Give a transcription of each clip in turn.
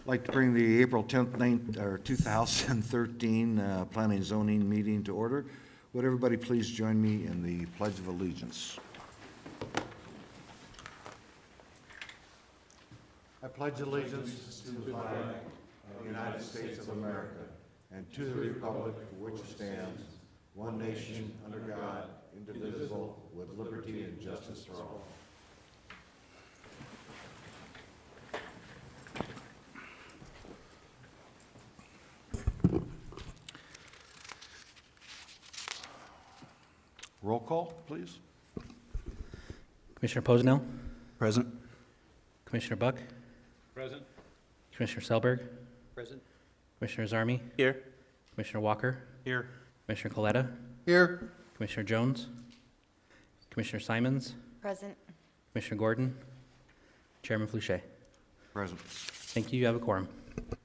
I'd like to bring the April 10th, 2013 Planning and Zoning meeting to order. Would everybody please join me in the Pledge of Allegiance? I pledge allegiance to the flag of the United States of America and to the republic for which it stands, one nation, under God, indivisible, with liberty and justice for all. Roll call, please. Commissioner Posnell? Present. Commissioner Buck? Present. Commissioner Selberg? Present. Commissioner Zarmi? Here. Commissioner Walker? Here. Commissioner Coletta? Here. Commissioner Jones? Commissioner Simons? Present. Commissioner Gordon? Chairman Flouché? Present. Thank you. You have a quorum.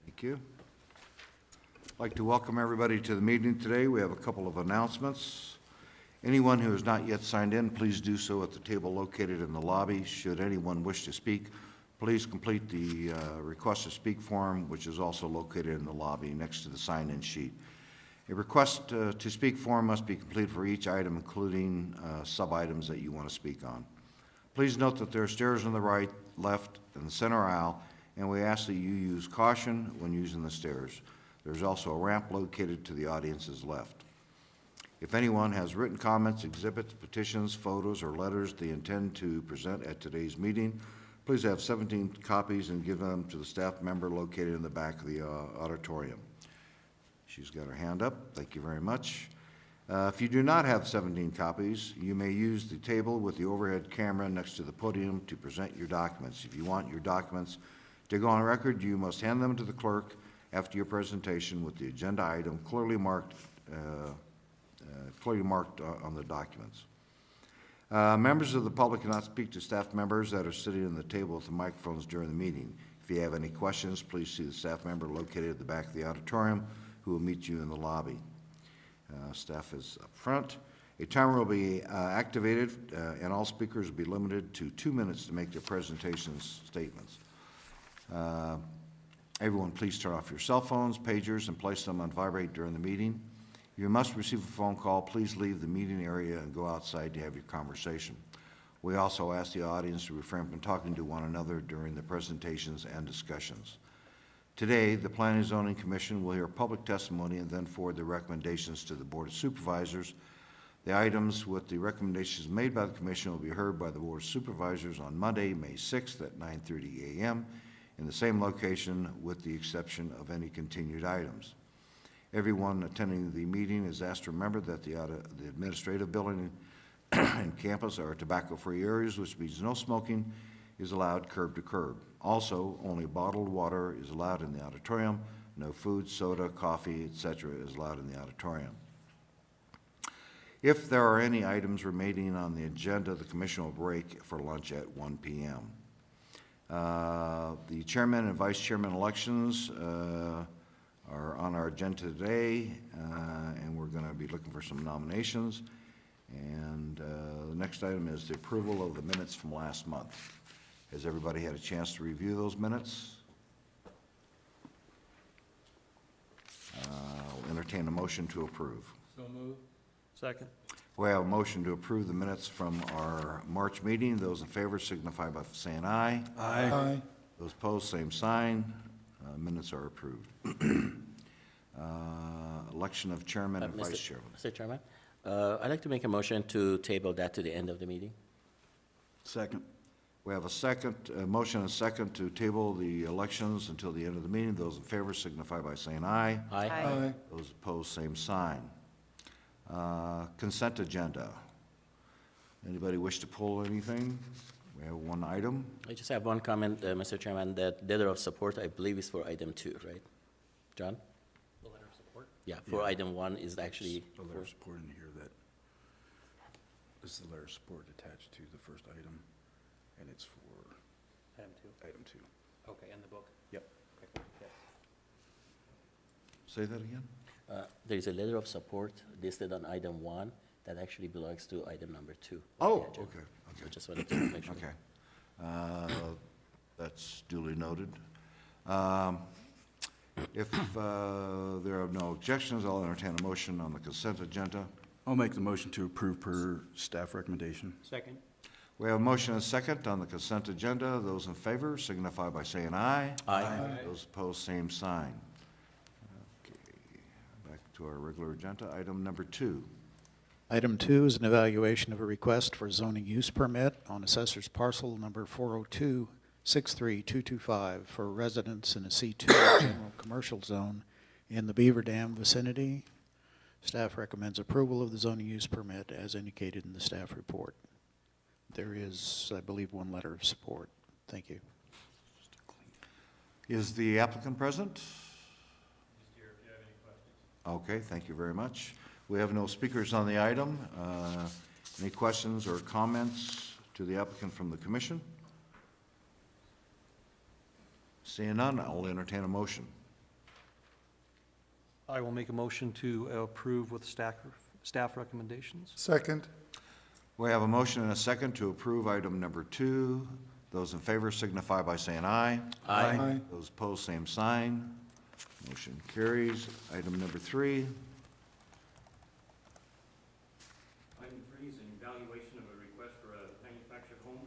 Thank you. I'd like to welcome everybody to the meeting today. We have a couple of announcements. Anyone who has not yet signed in, please do so at the table located in the lobby. Should anyone wish to speak, please complete the request to speak form, which is also located in the lobby next to the sign-in sheet. A request to speak form must be completed for each item, including sub-items that you want to speak on. Please note that there are stairs on the right, left, and the center aisle, and we ask that you use caution when using the stairs. There's also a ramp located to the audience's left. If anyone has written comments, exhibits, petitions, photos, or letters they intend to present at today's meeting, please have 17 copies and give them to the staff member located in the back of the auditorium. She's got her hand up. Thank you very much. If you do not have 17 copies, you may use the table with the overhead camera next to the podium to present your documents. If you want your documents to go on record, you must hand them to the clerk after your presentation with the agenda item clearly marked on the documents. Members of the public cannot speak to staff members that are sitting at the table with the microphones during the meeting. If you have any questions, please see the staff member located at the back of the auditorium who will meet you in the lobby. Staff is up front. A timer will be activated and all speakers will be limited to 2 minutes to make their presentations statements. Everyone please turn off your cell phones, pagers, and place them on vibrate during the meeting. If you must receive a phone call, please leave the meeting area and go outside to have your conversation. We also ask the audience to refrain from talking to one another during the presentations and discussions. Today, the Planning and Zoning Commission will hear public testimony and then forward the recommendations to the Board of Supervisors. The items with the recommendations made by the Commission will be heard by the Board of Supervisors on Monday, May 6th at 9:30 a.m. in the same location with the exception of any continued items. Everyone attending the meeting is asked to remember that the administrative building and campus are tobacco-free areas, which means no smoking is allowed curb to curb. Also, only bottled water is allowed in the auditorium. No food, soda, coffee, etc. is allowed in the auditorium. If there are any items remaining on the agenda, the Commission will break for lunch at 1 p.m. The chairman and vice chairman elections are on our agenda today, and we're going to be looking for some nominations. And the next item is the approval of the minutes from last month. Has everybody had a chance to review those minutes? I'll entertain a motion to approve. So moved. Second. We have a motion to approve the minutes from our March meeting. Those in favor signify by saying aye. Aye. Those opposed, same sign. Minutes are approved. Election of chairman and vice chairman. Mr. Chairman, I'd like to make a motion to table that to the end of the meeting. Second. We have a motion and a second to table the elections until the end of the meeting. Those in favor signify by saying aye. Aye. Aye. Those opposed, same sign. Consent agenda. Anybody wish to pull anything? We have one item. I just have one comment, Mr. Chairman, that letter of support, I believe, is for item 2, right? John? The letter of support? Yeah, for item 1 is actually, A letter of support in here that, this is the letter of support attached to the first item, and it's for Item 2. item 2. Okay, and the book? Yep. Okay, yes. Say that again? there is a letter of support listed on item 1 that actually belongs to item number 2. Oh, okay, So just wanted to make sure. okay. That's duly noted. If there are no objections, I'll entertain a motion on the consent agenda. I'll make the motion to approve per staff recommendation. Second. We have a motion and a second on the consent agenda. Those in favor signify by saying aye. Aye. Those opposed, same sign. Okay, back to our regular agenda. Item number 2. Item 2 is an evaluation of a request for zoning use permit on assessor's parcel number 402-63225 for residents in a C2 general commercial zone in the Beaver Dam vicinity. Staff recommends approval of the zoning use permit as indicated in the staff report. There is, I believe, one letter of support. Thank you. Is the applicant present? Okay, thank you very much. We have no speakers on the item. Any questions or comments to the applicant from the commission? Seeing none, I'll entertain a motion. I will make a motion to approve with staff recommendations. Second. We have a motion and a second to approve item number 2. Those in favor signify by saying aye. Aye. Those opposed, same sign. Motion carries. Item number 3. Item 3 is an evaluation of a request for a manufactured home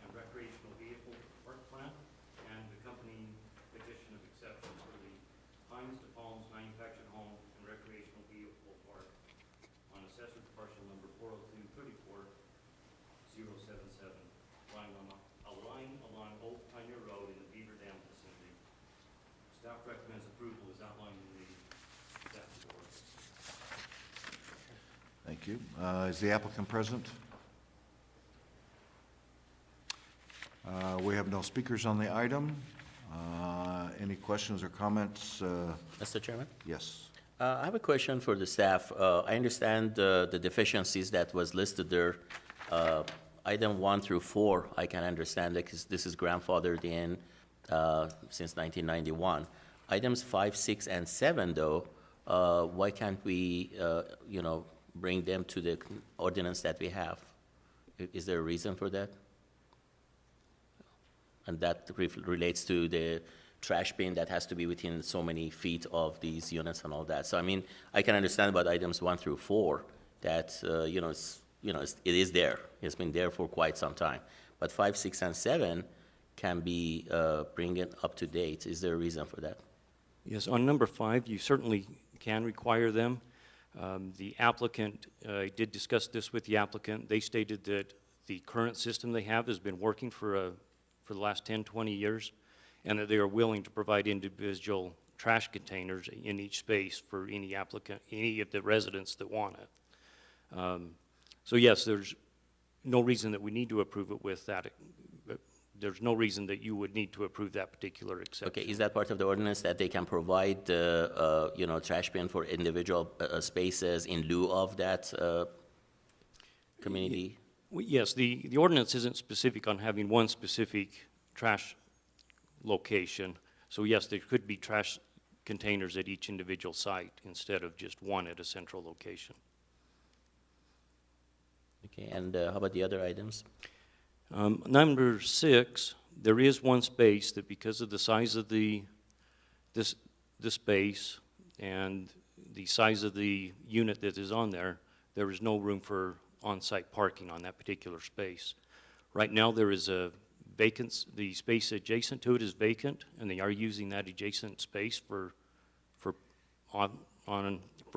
and recreational vehicle park plant and accompanying petition of exception for the Pines to Palms manufactured home and recreational vehicle park on assessor parcel number 402-34-077, lying along Old Pioneer Road in the Beaver Dam vicinity. Staff recommends approval as outlined in the staff report. Thank you. Is the applicant present? We have no speakers on the item. Any questions or comments? Mr. Chairman? Yes. I have a question for the staff. I understand the deficiencies that was listed there. Item 1 through 4, I can understand it because this is grandfathered in since 1991. Items 5, 6, and 7, though, why can't we, bring them to the ordinance that we have? Is there a reason for that? And that relates to the trash bin that has to be within so many feet of these units and all that. So, I mean, I can understand about items 1 through 4 that, it is there. It's been there for quite some time. But 5, 6, and 7 can be bring it up to date. Is there a reason for that? Yes, on number 5, you certainly can require them. The applicant, I did discuss this with the applicant. They stated that the current system they have has been working for the last 10, 20 years, and that they are willing to provide individual trash containers in each space for any applicant, any of the residents that want it. So yes, there's no reason that we need to approve it with that. There's no reason that you would need to approve that particular exception. Okay, is that part of the ordinance that they can provide, trash bin for individual spaces in lieu of that community? Well, yes, the ordinance isn't specific on having one specific trash location. So yes, there could be trash containers at each individual site instead of just one at a central location. Okay, and how about the other items? Number 6, there is one space that because of the size of the space and the size of the unit that is on there, there is no room for on-site parking on that particular space. Right now there is a the space adjacent to it is vacant, and they are using that adjacent space for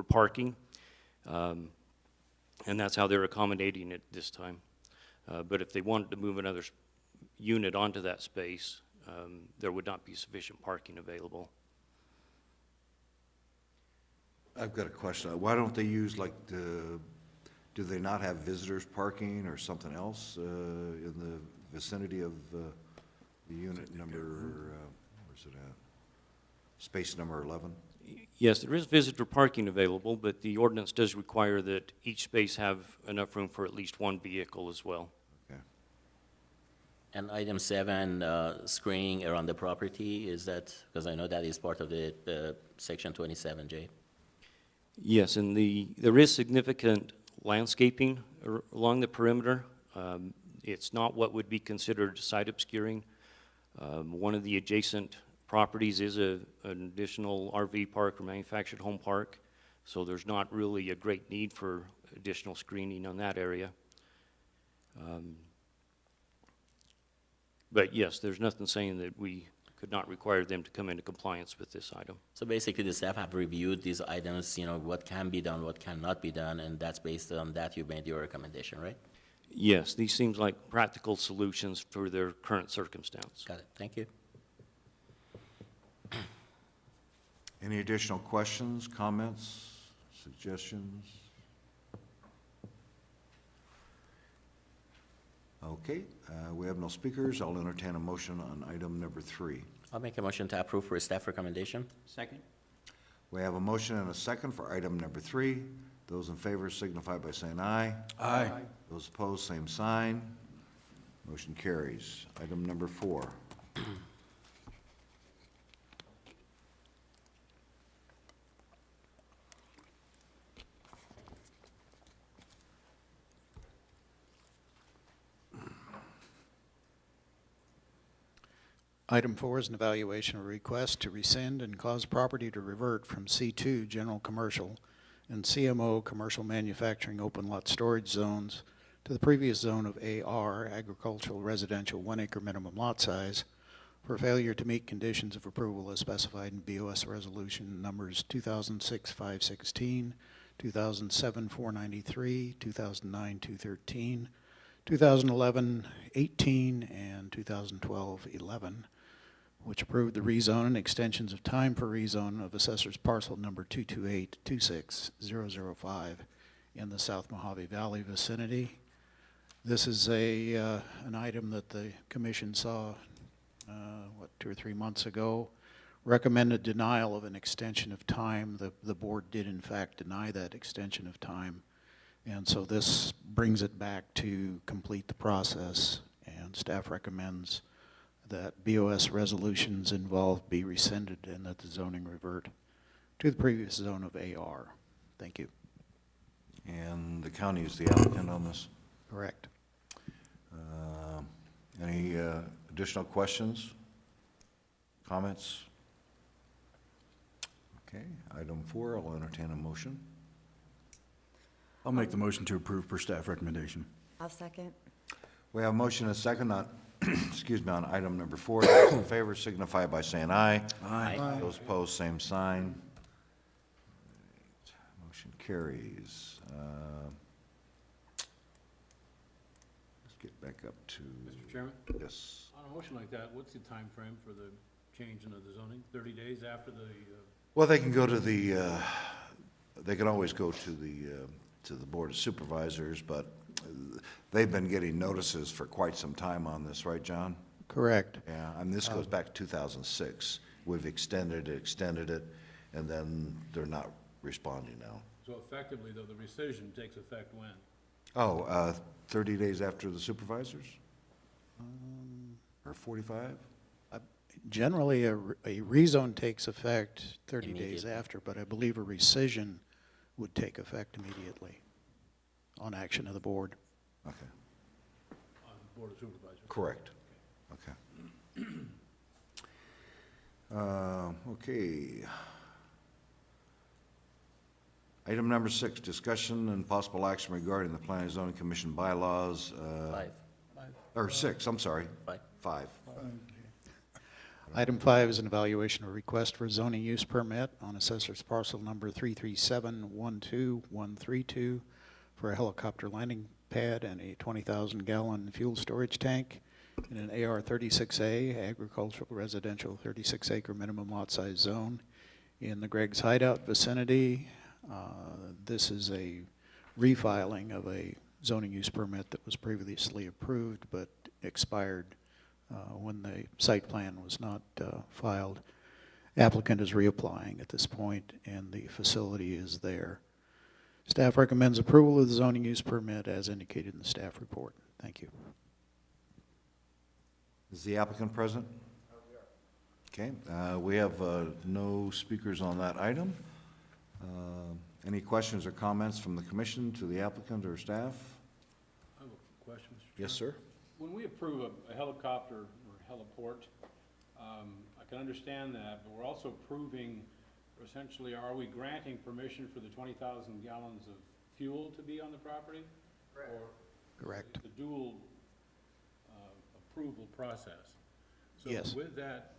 parking, and that's how they're accommodating it this time. But if they wanted to move another unit onto that space, there would not be sufficient parking available. I've got a question. Why don't they use do they not have visitors parking or something else in the vicinity of the unit number, where's it at? Space number 11? Yes, there is visitor parking available, but the ordinance does require that each space have enough room for at least one vehicle as well. Okay. And item 7, screening around the property, is that, because I know that is part of the section 27J. Yes, and there is significant landscaping along the perimeter. It's not what would be considered site obscuring. One of the adjacent properties is an additional RV park or manufactured home park, so there's not really a great need for additional screening on that area. But yes, there's nothing saying that we could not require them to come into compliance with this item. So basically, the staff have reviewed these items, what can be done, what cannot be done, and that's based on that you made your recommendation, right? Yes, these seems like practical solutions for their current circumstance. Got it, thank you. Any additional questions, comments, suggestions? Okay, we have no speakers. I'll entertain a motion on item number 3. I'll make a motion to approve for a staff recommendation. Second. We have a motion and a second for item number 3. Those in favor signify by saying aye. Aye. Those opposed, same sign. Motion carries. Item number 4. Item 4 is an evaluation of a request to rescind and cause property to revert from C2 General Commercial and CMO Commercial Manufacturing Open Lot Storage Zones to the previous zone of AR Agricultural Residential 1 acre minimum lot size for failure to meet conditions of approval as specified in BOS Resolution numbers 2006-516, 2007-493, 2009-213, 2011-18, and 2012-11, which approved the rezone and extensions of time for rezone of assessor's parcel number 228-26005 in the South Mohave Valley vicinity. This is an item that the commission saw, 2 or 3 months ago. Recommended denial of an extension of time. The board did in fact deny that extension of time. And so this brings it back to complete the process, and staff recommends that BOS resolutions involved be rescinded and that the zoning revert to the previous zone of AR. Thank you. And the county is the applicant on this. Correct. Any additional questions, comments? Okay, item 4, I'll entertain a motion. I'll make the motion to approve per staff recommendation. I'll second. We have a motion and a second on, excuse me, on item number 4. Those in favor signify by saying aye. Aye. Those opposed, same sign. Motion carries. Let's get back up to, Mr. Chairman, yes. on a motion like that, what's the time frame for the change in the zoning? 30 days after the, Well, they can go to the, they can always go to the Board of Supervisors, but they've been getting notices for quite some time on this, right, John? Correct. Yeah, and this goes back to 2006. We've extended it, and then they're not responding now. so effectively, though, the rescission takes effect when? Oh, 30 days after the supervisors? Or 45? Generally, a rezone takes effect 30 days Immediately. after, but I believe a rescission would take effect immediately on action of the board. Okay, On the Board of Supervisors? correct. Okay. Okay. Item number 6, discussion and possible action regarding the Planning and Zoning Commission bylaws. 5. Or 6, I'm sorry. 5. 5. Item 5 is an evaluation of a request for zoning use permit on assessor's parcel number 337-12132 for a helicopter landing pad and a 20,000-gallon fuel storage tank in an AR 36A, agricultural residential 36-acre minimum lot size zone in the Greg's Hideout vicinity. This is a refiling of a zoning use permit that was previously approved but expired when the site plan was not filed. Applicant is reapplying at this point, and the facility is there. Staff recommends approval of the zoning use permit as indicated in the staff report. Thank you. Is the applicant present? Okay, we have no speakers on that item. Any questions or comments from the commission to the applicant or staff? I have a question, Mr. Chairman. Yes, sir. When we approve a helicopter or heliport, I can understand that, but we're also approving, essentially, are we granting permission for the 20,000 gallons of fuel to be on the property? Correct. Or Correct. the dual approval process? Yes. So with that,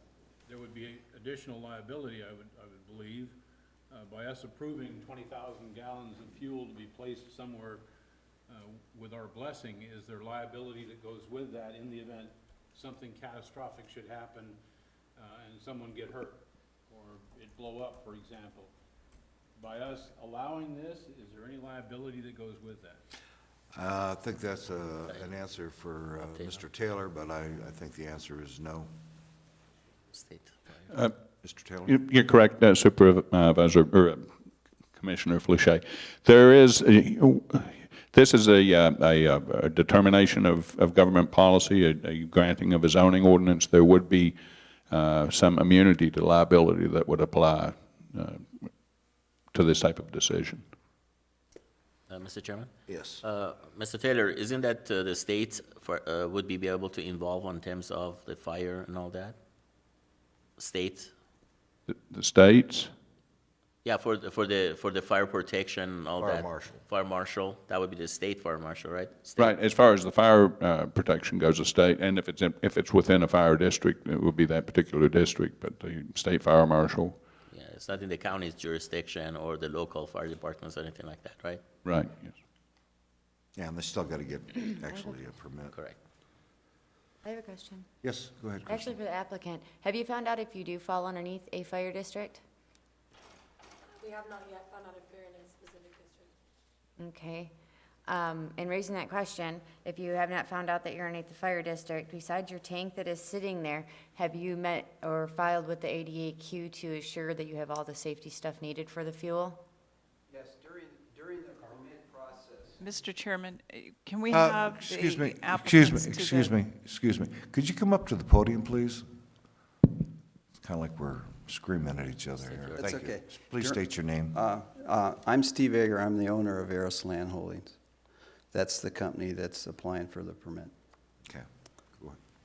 there would be additional liability, I would believe, by us approving 20,000 gallons of fuel to be placed somewhere with our blessing. Is there liability that goes with that in the event something catastrophic should happen and someone get hurt or it blow up, for example? By us allowing this, is there any liability that goes with that? I think that's an answer for Mr. Taylor, but I think the answer is no. State. Mr. Taylor? You're correct, Supervisor, or Commissioner Flouchet. There is, this is a determination of government policy, a granting of a zoning ordinance. There would be some immunity to liability that would apply to this type of decision. Mr. Chairman? Yes. Mr. Taylor, isn't that the state would be able to involve in terms of the fire and all that? State? The states? Yeah, for the fire protection and all Fire that. marshal. Fire marshal, that would be the state fire marshal, right? State. Right, as far as the fire protection goes, the state, and if it's within a fire district, it would be that particular district, but the state fire marshal. Yeah, it's not in the county's jurisdiction or the local fire departments or anything like that, right? Right, yes. Yeah, and they still got to get actually a permit. Correct. I have a question. Yes, go ahead, Actually, Kristen. for the applicant, have you found out if you do fall underneath a fire district? We have not yet found out if we're in a specific district. Okay. In raising that question, if you have not found out that you're underneath the fire district, besides your tank that is sitting there, have you met or filed with the ADAQ to assure that you have all the safety stuff needed for the fuel? Yes, during the permit process. Mr. Chairman, can we have Excuse the me, applicants to the... excuse me. Could you come up to the podium, please? It's kind of like we're screaming at each other here. That's Thank you. okay. Please state your name. I'm Steve Ager, I'm the owner of Eros Land Holdings. That's the company that's applying for the permit. Okay,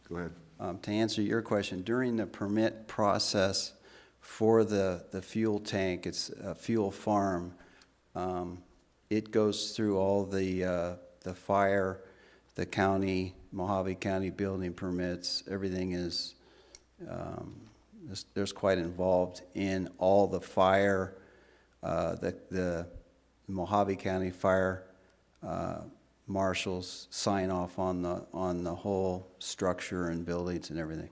go ahead. To answer your question, during the permit process for the fuel tank, it's a fuel farm, it goes through all the fire, the county, Mohave County building permits, everything is, there's quite involved in all the fire, the Mohave County Fire marshals sign off on the whole structure and buildings and everything.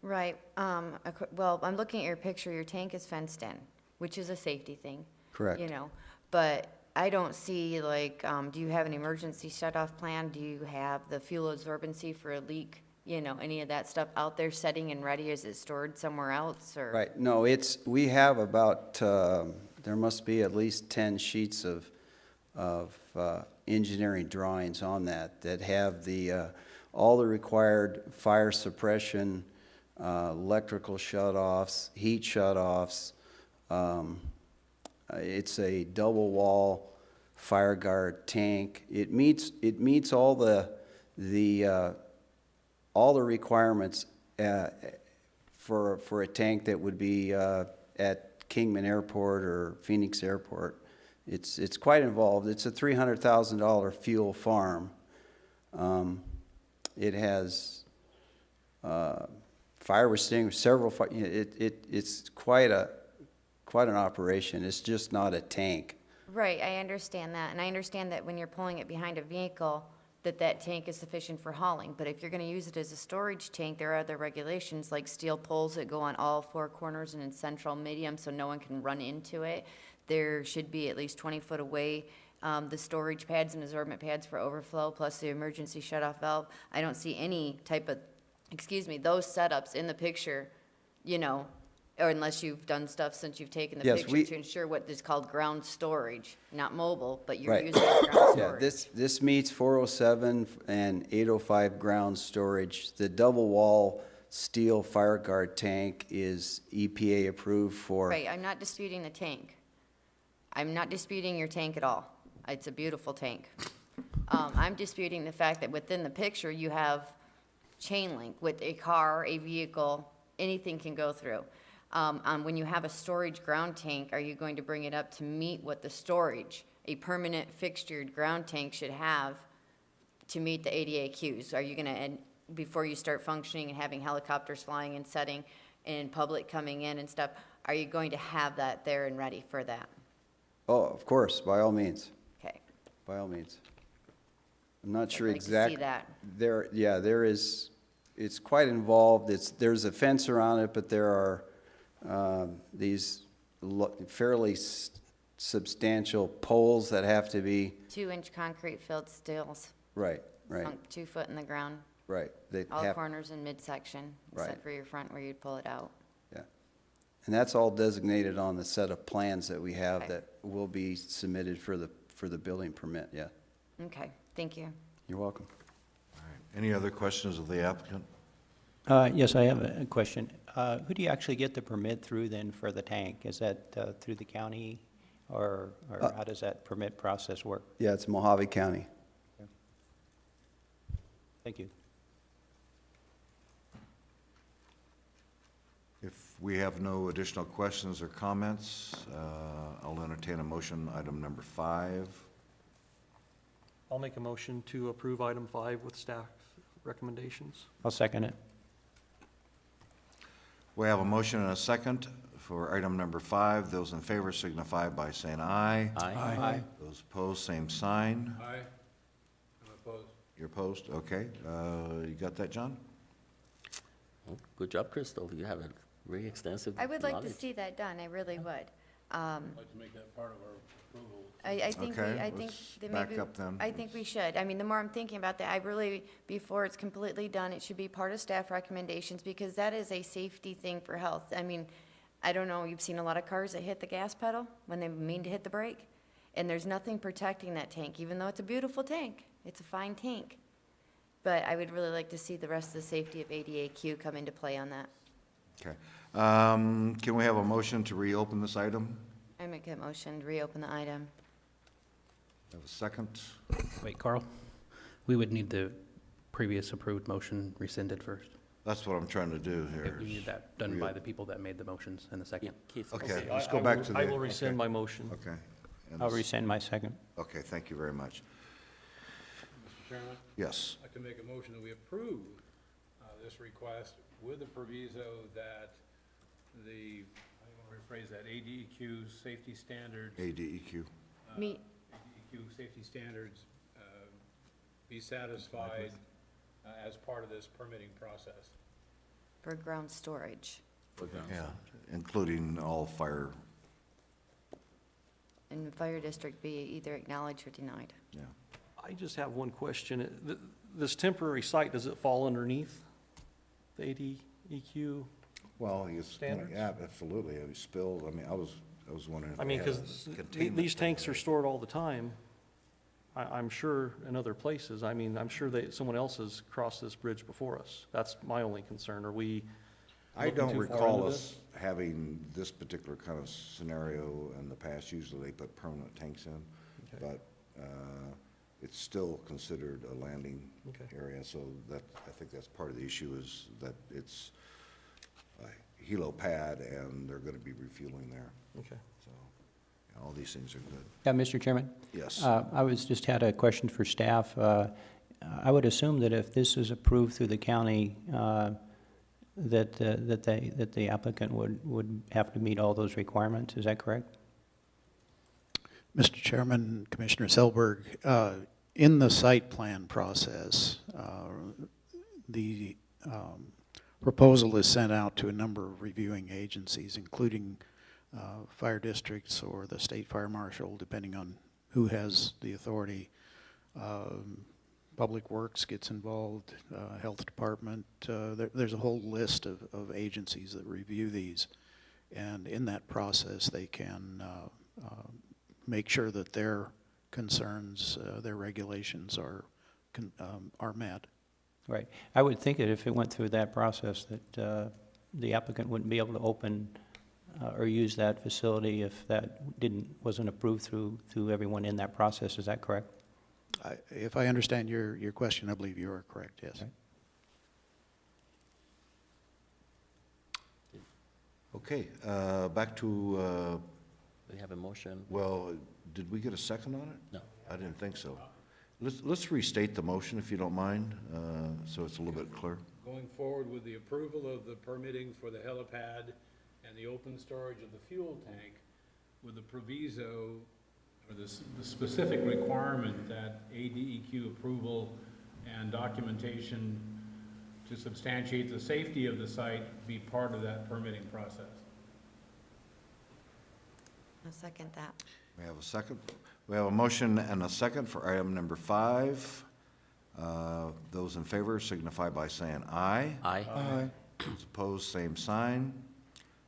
Right. Well, I'm looking at your picture. Your tank is fenced in, which is a safety thing. Correct. You know, but I don't see, like, do you have an emergency shut-off plan? Do you have the fuel absorbency for a leak? You know, any of that stuff out there setting and ready? Is it stored somewhere else, or? Right, no, we have about, there must be at least 10 sheets of engineering drawings on that have all the required fire suppression, electrical shutoffs, heat shutoffs. It's a double wall fire guard tank. It meets all the requirements for a tank that would be at Kingman Airport or Phoenix Airport. It's quite involved. It's a $300,000 fuel farm. It has fire extinguishers, several fire. It's quite an operation. It's just not a tank. Right, I understand that, and I understand that when you're pulling it behind a vehicle, that tank is sufficient for hauling. But if you're going to use it as a storage tank, there are other regulations like steel poles that go on all four corners and in central medium so no one can run into it. There should be at least 20 foot away the storage pads and absorbent pads for overflow, plus the emergency shutoff valve. I don't see any type of, those setups in the picture, you know, or unless you've done stuff since you've taken the Yes, picture we- to ensure what is called ground storage, not mobile, but you're Right. using it as ground Yeah, storage. this meets 407 and 805 ground storage. The double wall steel fire guard tank is EPA approved for. Right, I'm not disputing the tank. I'm not disputing your tank at all. It's a beautiful tank. I'm disputing the fact that within the picture, you have chain link with a car, a vehicle, anything can go through. When you have a storage ground tank, are you going to bring it up to meet what the storage, a permanent fixtured ground tank should have to meet the ADAQs? Are you gonna, before you start functioning and having helicopters flying and setting and public coming in and stuff, are you going to have that there and ready for that? Oh, of course, by all means, Okay. by all means. I'm not sure I'd like to see exactly. that. There is, it's quite involved. There's a fence around it, but there are these fairly substantial poles that have to be, 2-inch concrete filled stills, right, sunk 2 foot in the ground, right. They all have, corners and midsection, Right. except for your front where you'd pull it out. yeah. And that's all designated on the set of plans that we have Okay. that will be submitted for the building permit, yeah. Okay, thank you. You're welcome. Any other questions of the applicant? Yes, I have a question. Who do you actually get the permit through then for the tank? Is that through the county, or how does that permit process work? Yeah, it's Mohave County. Thank you. If we have no additional questions or comments, I'll entertain a motion, item number 5. I'll make a motion to approve item 5 with staff recommendations. I'll second it. We have a motion and a second for item number 5. Those in favor signify by saying aye. Aye. Those opposed, same sign. Aye. I'm opposed. You're opposed? Okay. You got that, John? Well, good job, Crystal. You have a very extensive I would like to knowledge. see that done, I really would. I'd like to make that part of our approval. I think, Okay, I think let's that back maybe, up then. I think we should. I mean, the more I'm thinking about that, I really, before it's completely done, it should be part of staff recommendations, because that is a safety thing for health. I mean, I don't know, you've seen a lot of cars that hit the gas pedal when they mean to hit the brake, and there's nothing protecting that tank, even though it's a beautiful tank. It's a fine tank. But I would really like to see the rest of the safety of ADAQ come into play on that. Okay. Can we have a motion to reopen this item? I make a motion to reopen the item. Have a second? Wait, Carl, we would need the previous approved motion rescinded first. That's what I'm trying to do here. We need that done by the people that made the motions in the Yeah, second. Keith. Okay, I- let's I go back will- to the. I will rescind okay. my motion. Okay. And I'll this- rescind my second. Okay, thank you very much. Mr. Chairman, Yes. I'd like to make a motion that we approve this request with the proviso that the, I want to rephrase that, ADEQ safety standards, ADEQ. Me, ADEQ safety standards be satisfied as part of this permitting process. for ground storage. Yeah, including all fire, And the fire district be either acknowledged or denied. yeah. I just have one question. This temporary site, does it fall underneath the ADEQ? Well, it's, Standards? yeah, absolutely. It was spilled. I mean, I was wondering if I they mean, had because a containment these tanks thing are stored all the time. I'm sure in other places. I mean, I'm sure that someone else has crossed this bridge before us. That's my only concern. Are we I looking don't too far recall into us having this particular kind of scenario in the past. Usually they put permanent tanks in, Okay. but it's still considered a landing Okay. area. So that, I think that's part of the issue is that it's a helo pad and they're going to be refueling there. Okay. So yeah, all these things are good. Yeah, Mr. Chairman? Yes. I just had a question for staff. I would assume that if this is approved through the county, that the applicant would have to meet all those requirements. Is that correct? Mr. Chairman, Commissioner Selberg, in the site plan process, the proposal is sent out to a number of reviewing agencies, including fire districts or the state fire marshal, depending on who has the authority. Public Works gets involved, Health Department. There's a whole list of agencies that review these. And in that process, they can make sure that their concerns, their regulations are met. Right. I would think that if it went through that process, that the applicant wouldn't be able to open or use that facility if that wasn't approved through everyone in that process. Is that correct? If I understand your question, I believe you are correct, yes. Right. Okay, back to, We have a motion. well, did we get a second on it? No. I didn't think so. Let's restate the motion, if you don't mind, so it's a little bit clear. Going forward with the approval of the permitting for the helipad and the open storage of the fuel tank with the proviso or the specific requirement that ADEQ approval and documentation to substantiate the safety of the site be part of that permitting process. I'll second that. We have a second. We have a motion and a second for item number 5. Those in favor signify by saying aye. Aye. Those opposed, same sign.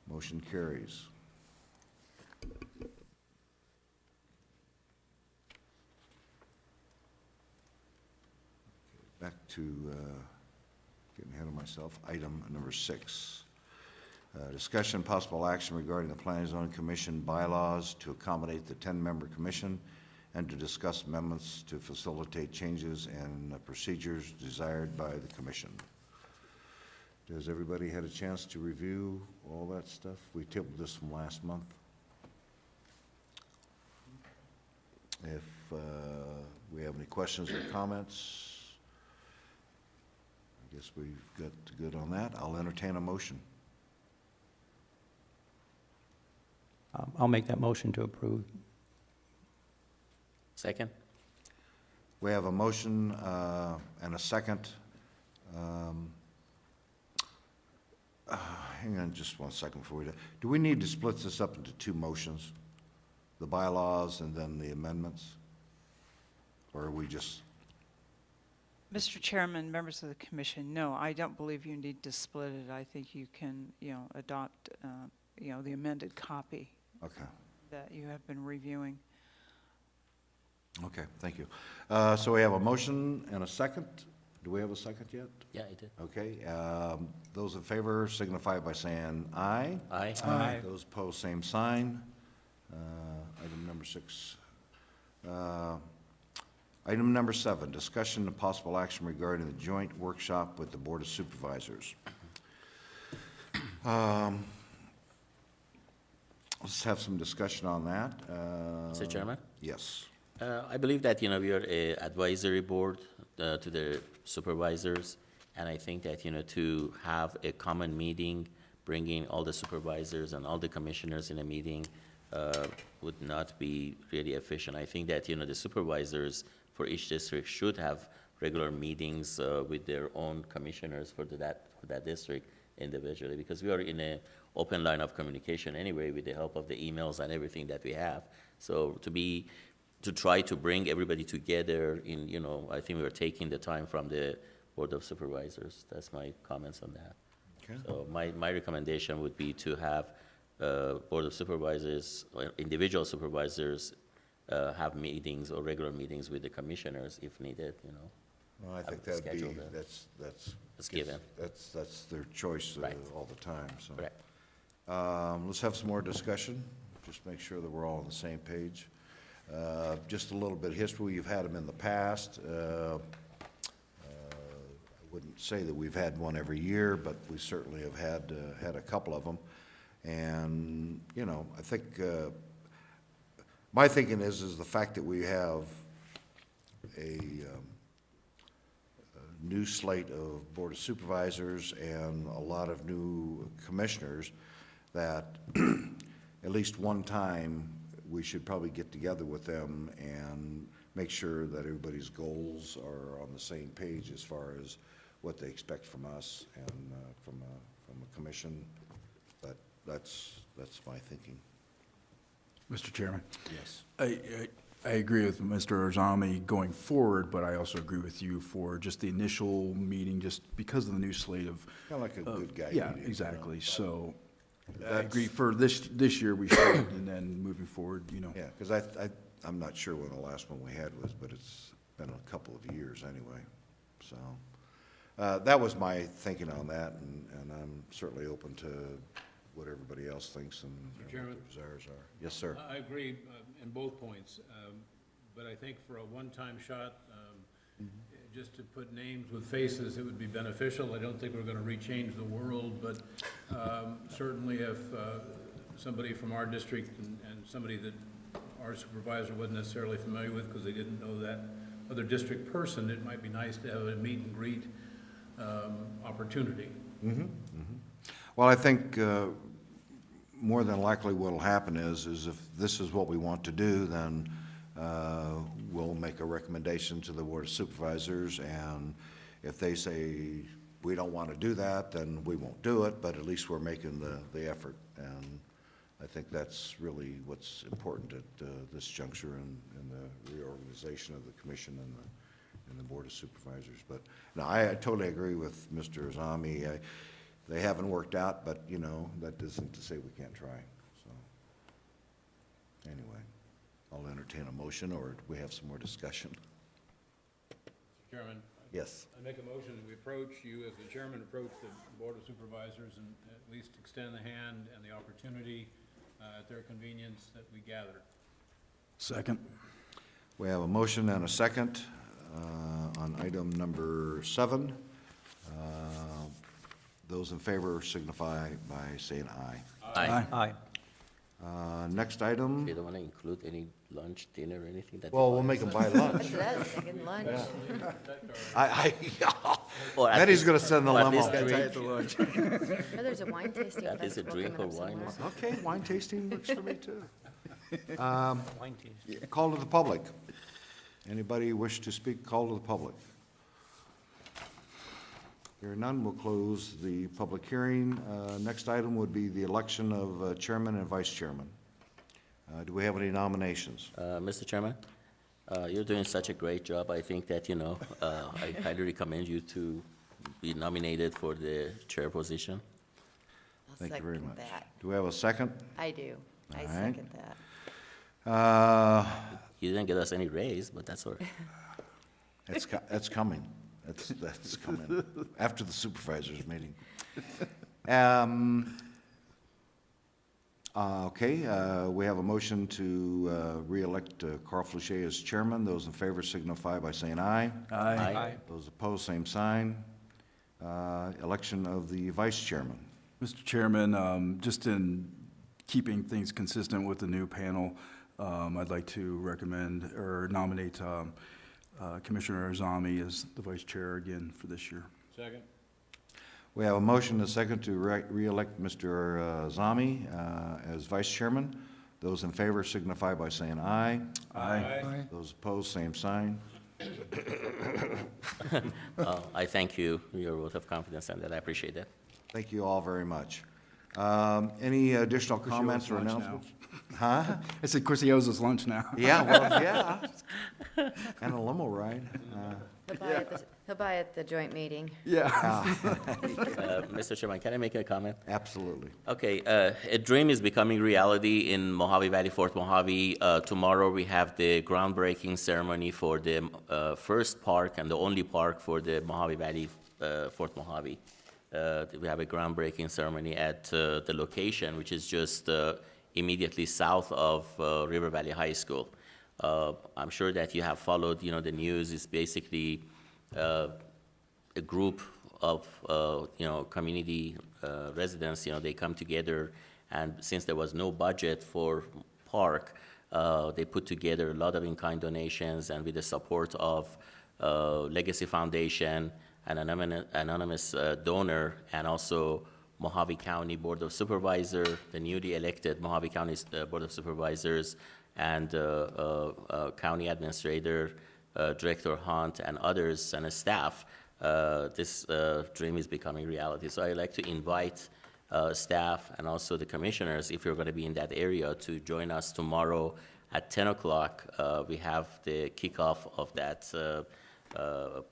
Motion carries. Back to, getting ahead of myself, item number 6. Discussion, possible action regarding the Planning and Zoning Commission bylaws to accommodate the 10-member commission and to discuss amendments to facilitate changes in procedures desired by the commission. Has everybody had a chance to review all that stuff? We tabled this from last month. If we have any questions or comments, I guess we've got good on that. I'll entertain a motion. I'll make that motion to approve. Second? We have a motion and a second. Hang on just one second before we do. Do we need to split this up into 2 motions? The bylaws and then the amendments? Or are we just, Mr. Chairman, members of the commission, no, I don't believe you need to split it. I think you can, adopt, the amended copy okay, that you have been reviewing. okay, thank you. So we have a motion and a second. Do we have a second yet? Yeah, I did. Okay, those in favor signify by saying aye. Aye. Aye. Those opposed, same sign. Item number 6. Item number 7, discussion and possible action regarding the joint workshop with the Board of Supervisors. Let's have some discussion on that. Mr. Chairman? Yes. I believe that, we are a advisory board to the supervisors, and I think that, to have a common meeting, bringing all the supervisors and all the commissioners in a meeting would not be really efficient. I think that, the supervisors for each district should have regular meetings with their own commissioners for that district individually, because we are in an open line of communication anyway with the help of the emails and everything that we have. So to try to bring everybody together in, I think we are taking the time from the Board of Supervisors. That's my comments on that. Okay. So my recommendation would be to have Board of Supervisors, or individual supervisors, have meetings or regular meetings with the commissioners if needed, Well, I think Have that'd be, scheduled it. that's given. That's their choice Right. all the time, so. Correct. Let's have some more discussion, just make sure that we're all on the same page. Just a little bit of history, you've had them in the past. I wouldn't say that we've had one every year, but we certainly have had a couple of them. And, I think, my thinking is the fact that we have a new slate of Board of Supervisors and a lot of new commissioners, that at least one time, we should probably get together with them and make sure that everybody's goals are on the same page as far as what they expect from us and from a commission. But that's my thinking. Mr. Chairman? Yes. I agree with Mr. Arzami going forward, but I also agree with you for just the initial meeting, just because of the new slate of. Kind of like a good guy Yeah, meeting, you exactly. know. So I That's- agree for this year we should, and then moving forward, Yeah, because I'm not sure when the last one we had was, but it's been a couple of years anyway, so. That was my thinking on that, and I'm certainly open to what everybody else thinks and Mr. what Chairman? their desires are. Yes, sir. I agree in both points, but I think for a one-time shot, just to put names with faces, it would be beneficial. I don't think we're going to rechange the world, but Certainly if somebody from our district and somebody that our supervisor wasn't necessarily familiar with because they didn't know that other district person, it might be nice to have a meet and greet opportunity. Well, I think more than likely what'll happen is if this is what we want to do, then we'll make a recommendation to the Board of Supervisors, and if they say we don't want to do that, then we won't do it, but at least we're making the effort. And I think that's really what's important at this juncture in the reorganization of the commission and the Board of Supervisors. But no, I totally agree with Mr. Azami. They haven't worked out, but, you know, that isn't to say we can't try. So, anyway, I'll entertain a motion, or do we have some more discussion? Mr. Chairman? Yes. I make a motion that we approach you as the chairman, approach the Board of Supervisors and at least extend the hand and the opportunity at their convenience that we gather. Second. We have a motion and a second on item number 7. Those in favor signify by saying aye. Aye. Aye. Next item. You don't want to include any lunch, dinner, or anything that? Well, we'll make them buy lunch. That's what I was thinking, lunch. Or at Betty's least- going to send the or at limo. least drink. Oh, there's a wine tasting. That is a festival drink or coming up wine or somewhere. Okay, wine tasting works for me, too. Wine tasting. Call to the public. Anybody wish to speak? Call to the public. Hearing none, we'll close the public hearing. Next item would be the election of chairman and vice chairman. Do we have any nominations? Mr. Chairman, you're doing such a great job. I think that, I highly recommend you to be nominated for the chair position. I'll Thank you very second much. that. Do we have a second? I do. I All right. second that. You didn't get us any raise, but that's all right. That's coming. That's coming after the supervisors meeting. Okay, we have a motion to re-elect Carl Flechet as chairman. Those in favor signify by saying aye. Aye. Those opposed, same sign. Election of the vice chairman. Mr. Chairman, just in keeping things consistent with the new panel, I'd like to recommend or nominate Commissioner Azami as the vice chair again for this year. Second? We have a motion and a second to re-elect Mr. Zami as vice chairman. Those in favor signify by saying aye. Aye. Those opposed, same sign. I thank you, your vote of confidence, and that I appreciate that. Thank you all very much. Any additional Of course, he comments owes or lunch now. announcements? Huh? I said, of course, he owes us lunch now. Yeah, well, yeah. And a limo ride. He'll buy at the joint meeting. Yeah. Mr. Chairman, can I make a comment? Absolutely. Okay, a dream is becoming reality in Mohave Valley, Fort Mohave. Tomorrow we have the groundbreaking ceremony for the first park and the only park for the Mohave Valley, Fort Mohave. We have a groundbreaking ceremony at the location, which is just immediately south of River Valley High School. I'm sure that you have followed, the news. It's basically a group of, community residents, they come together, and since there was no budget for park, they put together a lot of in-kind donations, and with the support of Legacy Foundation, an anonymous donor, and also Mohave County Board of Supervisors, the newly elected Mohave County Board of Supervisors, and County Administrator, Director Hunt, and others, and staff, this dream is becoming reality. So I'd like to invite staff and also the commissioners, if you're going to be in that area, to join us tomorrow at 10 o'clock. We have the kickoff of that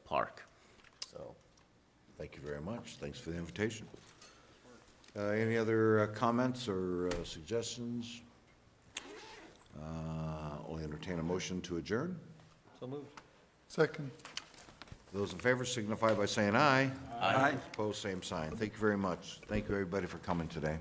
park. So, Thank you very much. Thanks for the invitation. Any other comments or suggestions? I'll entertain a motion to adjourn. So moved. Second. Those in favor signify by saying aye. Aye. Opposed, same sign. Thank you very much. Thank you, everybody, for coming today.